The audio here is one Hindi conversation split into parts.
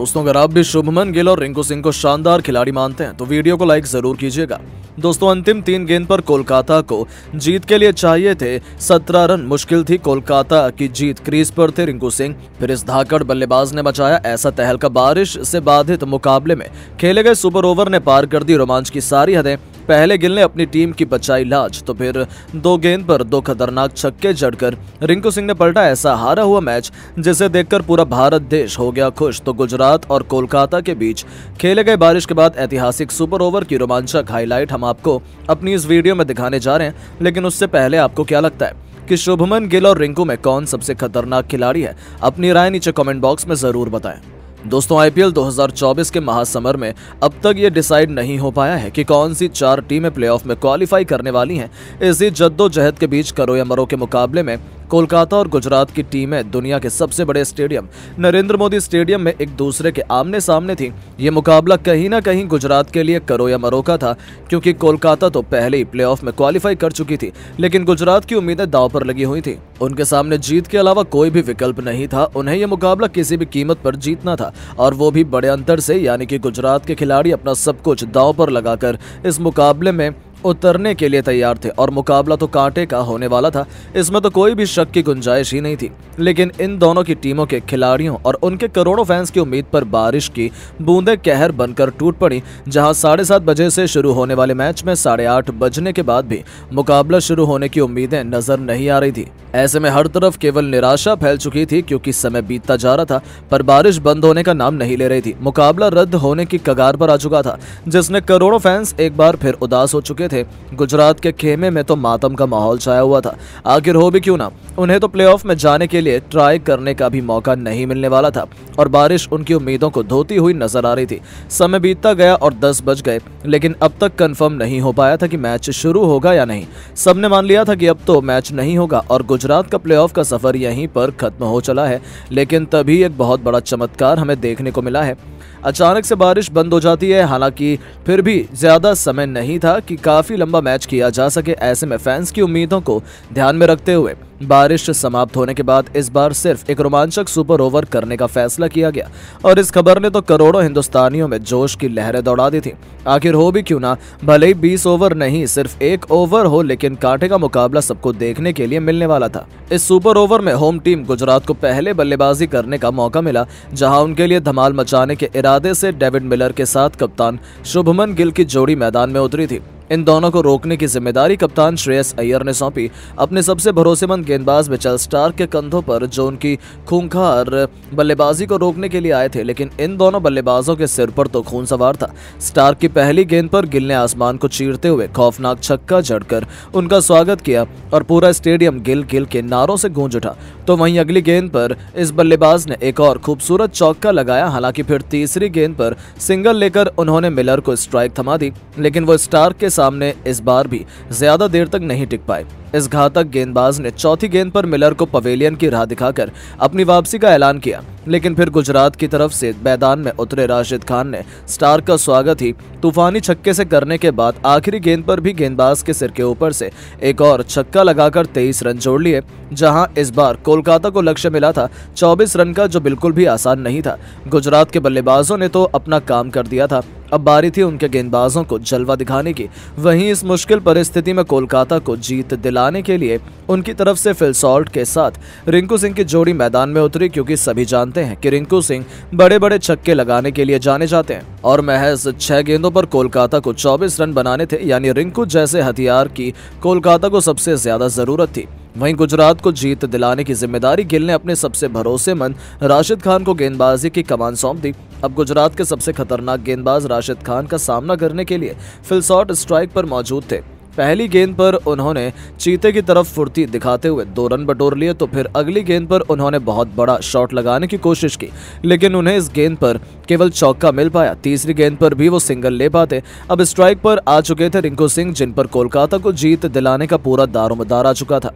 दोस्तों, अगर आप भी शुभमन गिल और रिंकू सिंह को शानदार खिलाड़ी मानते हैं तो वीडियो को लाइक जरूर कीजिएगा। दोस्तों, अंतिम 3 गेंद पर कोलकाता को जीत के लिए चाहिए थे 17 रन। मुश्किल थी कोलकाता की जीत। क्रीज पर थे रिंकू सिंह। फिर इस धाकड़ बल्लेबाज ने मचाया ऐसा तहलका। बारिश से बाधित मुकाबले में खेले गए सुपर ओवर ने पार कर दी रोमांच की सारी हदें। पहले गिल ने अपनी टीम की बचाई लाज, तो फिर 2 गेंद पर 2 खतरनाक छक्के जड़कर रिंकू सिंह ने पलटा ऐसा हारा हुआ मैच जिसे देखकर पूरा भारत देश हो गया खुश। तो गुजरात और कोलकाता के बीच खेले गए बारिश के बाद ऐतिहासिक सुपर ओवर की रोमांचक हाईलाइट हम आपको अपनी इस वीडियो में दिखाने जा रहे हैं। लेकिन उससे पहले आपको क्या लगता है कि शुभमन गिल और रिंकू में कौन सबसे खतरनाक खिलाड़ी है? अपनी राय नीचे कमेंट बॉक्स में जरूर बताएं। दोस्तों, आईपीएल 2024 के महासमर में अब तक ये डिसाइड नहीं हो पाया है कि कौन सी 4 टीमें प्लेऑफ में क्वालिफाई करने वाली हैं। इसी जद्दोजहद के बीच करो या मरो के मुकाबले में कोलकाता और गुजरात की टीमें दुनिया के सबसे बड़े स्टेडियम नरेंद्र मोदी स्टेडियम में एक दूसरे के आमने सामने थी। ये मुकाबला कहीं ना कहीं गुजरात के लिए करो या मरो का था, क्योंकि कोलकाता तो पहले ही प्लेऑफ में क्वालिफाई कर चुकी थी, लेकिन गुजरात की उम्मीदें दांव पर लगी हुई थी। उनके सामने जीत के अलावा कोई भी विकल्प नहीं था। उन्हें यह मुकाबला किसी भी कीमत पर जीतना था, और वो भी बड़े अंतर से। यानी कि गुजरात के खिलाड़ी अपना सब कुछ दांव पर लगाकर इस मुकाबले में उतरने के लिए तैयार थे, और मुकाबला तो कांटे का होने वाला था। इसमें तो कोई भी शक की गुंजाइश ही नहीं थी। लेकिन इन दोनों की टीमों के खिलाड़ियों और उनके करोड़ों फैंस की उम्मीद पर बारिश की बूंदें कहर बनकर टूट पड़ी। जहां 7:30 बजे से शुरू होने वाले मैच में 8:30 बजने के बाद भी मुकाबला शुरू होने की उम्मीदें नजर नहीं आ रही थी। ऐसे में हर तरफ केवल निराशा फैल चुकी थी, क्योंकि समय बीतता जा रहा था पर बारिश बंद होने का नाम नहीं ले रही थी। मुकाबला रद्द होने की कगार पर आ चुका था, जिसने करोड़ों फैंस एक बार फिर उदास हो चुके थे। गुजरात के खेमे में तो मातम का माहौल छाया हुआ था। आखिर हो भी क्यों ना, उन्हें तो प्लेऑफ में जाने के लिए ट्राई करने का भी मौका नहीं मिलने वाला था, और बारिश उनकी उम्मीदों को धोती हुई नजर आ रही थी। समय बीतता गया और 10 बज गए, लेकिन अब तक कंफर्म नहीं हो पाया था कि मैच शुरू होगा या नहीं। सबने मान लिया था कि अब तो मैच नहीं होगा और गुजरात का प्लेऑफ का सफर यहीं पर खत्म हो चला है। लेकिन तभी एक बहुत बड़ा चमत्कार हमें देखने को मिला है। अचानक से बारिश बंद हो जाती है। हालांकि फिर भी ज्यादा समय नहीं था कि काफी लंबा मैच किया जा सके। ऐसे में फैंस की उम्मीदों को ध्यान में रखते हुए बारिश समाप्त होने के बाद इस बार सिर्फ एक रोमांचक सुपर ओवर करने का फैसला किया गया, और इस खबर ने तो करोड़ों हिंदुस्तानियों में जोश की लहरें दौड़ा दी थी। आखिर हो भी क्यों ना, भले ही 20 ओवर नहीं सिर्फ 1 ओवर हो, लेकिन कांटे का मुकाबला सबको देखने के लिए मिलने वाला था। इस सुपर ओवर में होम टीम गुजरात को पहले बल्लेबाजी करने का मौका मिला, जहां उनके लिए धमाल मचाने के इरादे से डेविड मिलर के साथ कप्तान शुभमन गिल की जोड़ी मैदान में उतरी थी। इन दोनों को रोकने की जिम्मेदारी कप्तान श्रेयस अय्यर ने सौंपी, अपने सबसे भरोसेमंद गेंदबाज मिचेल स्टार्क के कंधों पर, जो उनकी खूंखार बल्लेबाजी को रोकने के लिए आए थे। लेकिन इन दोनों बल्लेबाजों के सिर पर तो खून सवार था। स्टार्क की पहली गेंद पर गिल ने आसमान को चीरते हुए खौफनाक छक्का जड़कर उनका स्वागत किया, और पूरा स्टेडियम गिल गिल के नारों से गूंज उठा। तो वहीं अगली गेंद पर इस बल्लेबाज ने एक और खूबसूरत चौका लगाया। हालांकि फिर तीसरी गेंद पर सिंगल लेकर उन्होंने मिलर को स्ट्राइक थमा दी, लेकिन वो स्टार्क के सामने इस बार भी ज्यादा देर तक नहीं टिक पाए। इस घातक गेंदबाज ने चौथी गेंद पर मिलर को पवेलियन की राह दिखाकर अपनी वापसी का ऐलान किया। लेकिन फिर गुजरात की तरफ से मैदान में उतरे राशिद खान ने स्टार्क का स्वागत ही तूफानी छक्के से करने के बाद आखिरी गेंद पर भी गेंदबाज के सिर के ऊपर से एक और छक्का लगाकर 23 रन जोड़ लिए। जहां इस बार कोलकाता को लक्ष्य मिला था 24 रन का, जो बिल्कुल भी आसान नहीं था। गुजरात के बल्लेबाजों ने तो अपना काम कर दिया था, अब बारी थी उनके गेंदबाजों को जलवा दिखाने की। वहीं इस मुश्किल परिस्थिति में कोलकाता को जीत दिलाने के लिए उनकी तरफ से फिल सॉल्ट के साथ रिंकू सिंह की जोड़ी मैदान में उतरी, क्योंकि सभी जानते हैं कि रिंकू सिंह बड़े बड़े छक्के लगाने के लिए जाने जाते हैं, और महज 6 गेंदों पर कोलकाता को 24 रन बनाने थे। यानी रिंकू जैसे हथियार की कोलकाता को सबसे ज्यादा जरूरत थी। वहीं गुजरात को जीत दिलाने की जिम्मेदारी गिल ने अपने सबसे भरोसेमंद राशिद खान को गेंदबाजी की कमान सौंप दी। अब गुजरात के सबसे खतरनाक गेंदबाज राशिद खान का सामना करने के लिए फिल सॉल्ट स्ट्राइक पर मौजूद थे। पहली गेंद पर उन्होंने चीते की तरफ फुर्ती दिखाते हुए 2 रन बटोर लिए, तो फिर अगली गेंद पर उन्होंने बहुत बड़ा शॉट लगाने की कोशिश की, लेकिन उन्हें इस गेंद पर केवल चौका मिल पाया। तीसरी गेंद पर भी वो सिंगल ले पाते। अब स्ट्राइक पर आ चुके थे रिंकू सिंह, जिन पर कोलकाता को जीत दिलाने का पूरा दारोमदार आ चुका था।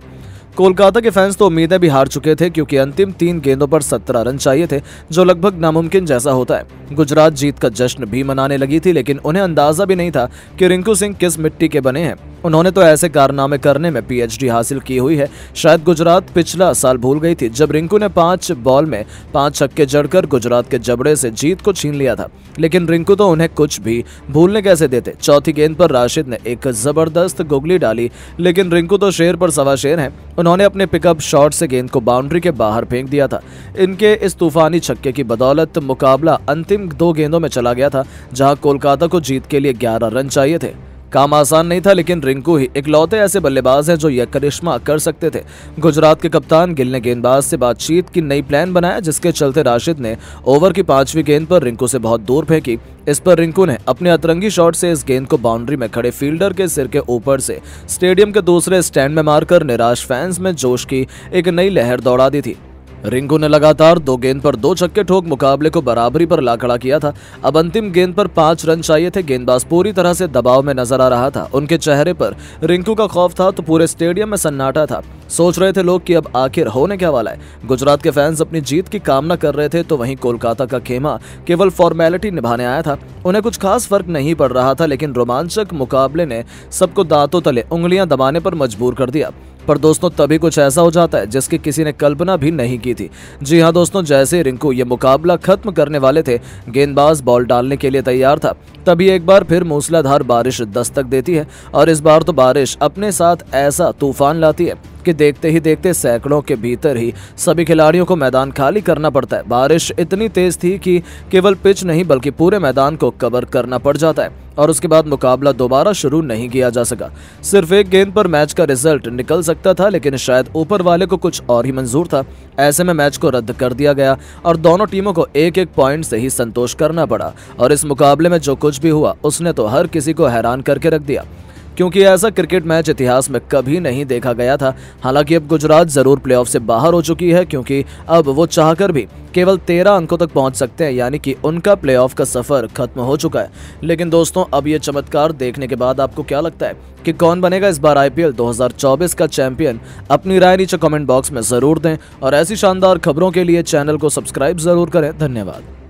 कोलकाता के फैंस तो उम्मीदें भी हार चुके थे क्योंकि अंतिम 3 गेंदों पर 17 रन चाहिए थे, जो लगभग नामुमकिन जैसा होता है। गुजरात जीत का जश्न भी मनाने लगी थी, लेकिन उन्हें अंदाजा भी नहीं था कि रिंकू सिंह किस मिट्टी के बने हैं। उन्होंने तो ऐसे कारनामे करने में पीएचडी हासिल की हुई है। शायद गुजरात पिछला साल भूल गई थी जब रिंकू ने 5 बॉल में 5 छक्के जड़कर गुजरात के जबड़े से जीत को छीन लिया था, लेकिन रिंकू तो उन्हें कुछ भी भूलने कैसे देते। चौथी गेंद पर राशिद ने एक जबरदस्त गुगली डाली, लेकिन रिंकू तो शेर पर सवा शेर हैं। उन्होंने अपने पिकअप शॉट से गेंद को बाउंड्री के बाहर फेंक दिया था। इनके इस तूफानी छक्के की बदौलत मुकाबला अंतिम 2 गेंदों में चला गया था, जहां कोलकाता को जीत के लिए 11 रन चाहिए थे। काम आसान नहीं था, लेकिन रिंकू ही इकलौते ऐसे बल्लेबाज हैं जो यह करिश्मा कर सकते थे। गुजरात के कप्तान गिल ने गेंदबाज से बातचीत की नई प्लान बनाया, जिसके चलते राशिद ने ओवर की 5वीं गेंद पर रिंकू से बहुत दूर फेंकी। इस पर रिंकू ने अपने अतरंगी शॉट से इस गेंद को बाउंड्री में खड़े फील्डर के सिर के ऊपर से स्टेडियम के दूसरे स्टैंड में मारकर निराश फैंस में जोश की एक नई लहर दौड़ा दी थी। रिंकू ने लगातार 2 गेंद पर 2 छक्के ठोक मुकाबले को बराबरी पर ला खड़ा किया था। अब अंतिम गेंद पर 5 रन चाहिए थे। गेंदबाज पूरी तरह से दबाव में नजर आ रहा था। उनके चेहरे पर रिंकू का खौफ था तो पूरे स्टेडियम में सन्नाटा था। सोच रहे थे लोग कि अब आखिर होने क्या वाला है। गुजरात के फैंस अपनी जीत की कामना कर रहे थे, तो वहीं कोलकाता का खेमा केवल फॉर्मेलिटी निभाने आया था। उन्हें कुछ खास फर्क नहीं पड़ रहा था, लेकिन रोमांचक मुकाबले ने सबको दांतों तले उंगलियां दबाने पर मजबूर कर दिया। पर दोस्तों, तभी कुछ ऐसा हो जाता है जिसकी किसी ने कल्पना भी नहीं की थी। जी हाँ दोस्तों, जैसे रिंकू ये मुकाबला खत्म करने वाले थे, गेंदबाज बॉल डालने के लिए तैयार था, तभी एक बार फिर मूसलाधार बारिश दस्तक देती है। और इस बार तो बारिश अपने साथ ऐसा तूफान लाती है कि देखते ही देखते सैकड़ों के भीतर ही सभी खिलाड़ियों को मैदान खाली करना पड़ता है। बारिश इतनी तेज थी कि केवल पिच नहीं बल्कि पूरे मैदान को कवर करना पड़ जाता है, और उसके बाद मुकाबला दोबारा शुरू नहीं किया जा सका। सिर्फ 1 गेंद पर मैच का रिजल्ट निकल सकता था, लेकिन शायद ऊपर वाले को कुछ और ही मंजूर था। ऐसे में मैच को रद्द कर दिया गया और दोनों टीमों को 1-1 पॉइंट से ही संतोष करना पड़ा। और इस मुकाबले में जो कुछ भी हुआ उसने तो हर किसी को हैरान करके रख दिया, क्योंकि ऐसा क्रिकेट मैच इतिहास में कभी नहीं देखा गया था। हालांकि अब गुजरात जरूर प्लेऑफ से बाहर हो चुकी है, क्योंकि अब वो चाहकर भी केवल 13 अंकों तक पहुंच सकते हैं, यानी कि उनका प्लेऑफ का सफर खत्म हो चुका है। लेकिन दोस्तों, अब ये चमत्कार देखने के बाद आपको क्या लगता है कि कौन बनेगा इस बार आईपीएल 2024 का चैंपियन? अपनी राय नीचे कमेंट बॉक्स में जरूर दें और ऐसी शानदार खबरों के लिए चैनल को सब्सक्राइब जरूर करें। धन्यवाद।